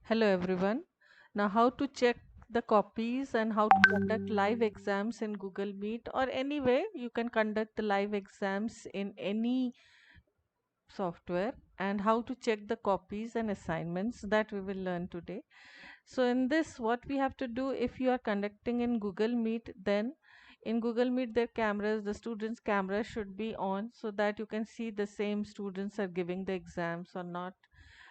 Hello everyone. Now, how to check the copies and how to conduct live exams in Google Meet or anyway you can conduct the live exams in any software, and how to check the copies and assignments that we will learn today. So in this, what we have to do, if you are conducting in Google Meet, then in Google Meet their cameras, the students camera should be on so that you can see the same students are giving the exams or not.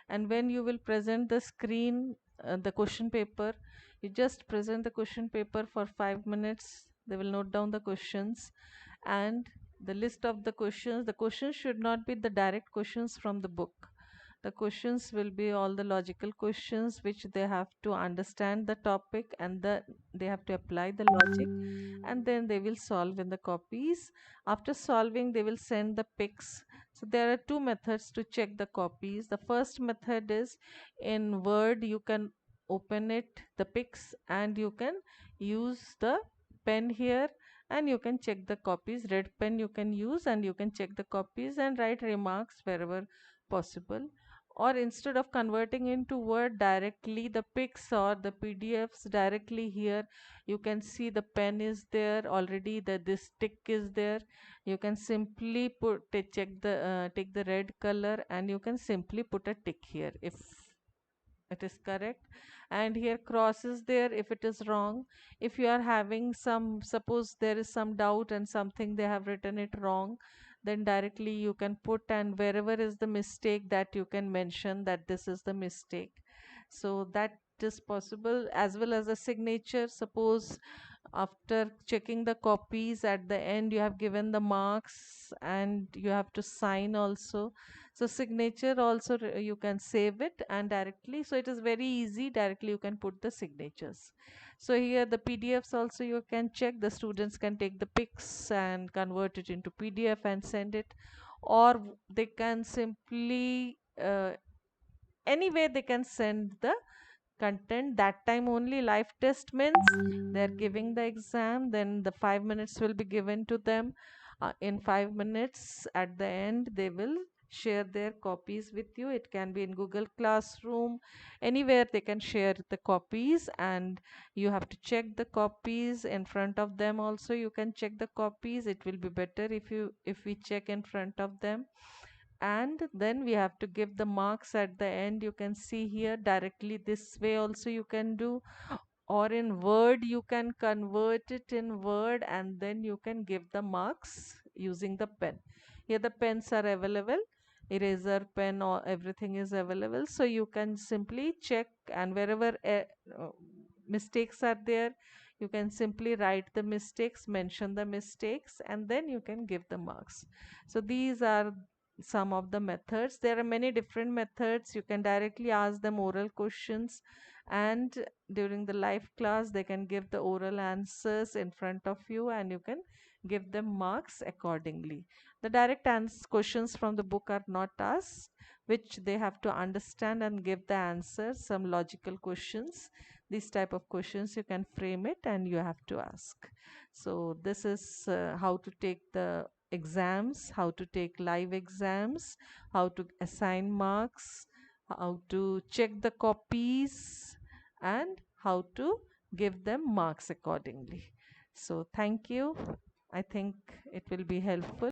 And when you will present the screen, the question paper, you just present the question paper for 5 minutes. They will note down the questions and the list of the questions should not be the direct questions from the book. The questions will be all the logical questions which they have to understand the topic, and they have to apply the logic, and then they will solve in the copies. After solving, they will send the pics. So there are two methods to check the copies. The first method is in Word, you can open it, the pics, and you can use the pen here and you can check the copies. Red pen you can use and you can check the copies and write remarks wherever possible. Or instead of converting into Word directly, the pics or the PDFs directly here, you can see the pen is there already, that this tick is there. You can simply take the red color and you can simply put a tick here if it is correct, and here cross is there if it is wrong. If you are having some, suppose there is some doubt and something they have written it wrong, then directly you can put, and wherever is the mistake, that you can mention that this is the mistake. So that is possible, as well as a signature. Suppose after checking the copies, at the end you have given the marks and you have to sign also. So signature also, you can save it and directly, so it is very easy, directly you can put the signatures. So here the PDFs also you can check. The students can take the pics and convert it into PDF and send it, or they can simply anyway they can send the content. That time only live test means they're giving the exam, then the 5 minutes will be given to them. In 5 minutes at the end they will share their copies with you. It can be in Google Classroom, anywhere they can share the copies, and you have to check the copies in front of them. Also you can check the copies. It will be better if we check in front of them, and then we have to give the marks at the end. You can see here directly, this way also you can do, or in Word you can convert it in Word and then you can give the marks using the pen. Here the pens are available, eraser pen or everything is available, so you can simply check, and wherever uh, mistakes are there, you can simply write the mistakes, mention the mistakes, and then you can give the marks. So these are some of the methods. There are many different methods. You can directly ask them oral questions, and during the live class they can give the oral answers in front of you and you can give them marks accordingly. The direct questions from the book are not asked, which they have to understand and give the answers. Some logical questions, these type of questions you can frame it and you have to ask. So this is how to take the exams, how to take live exams, how to assign marks, how to check the copies, and how to give them marks accordingly. So thank you. I think it will be helpful.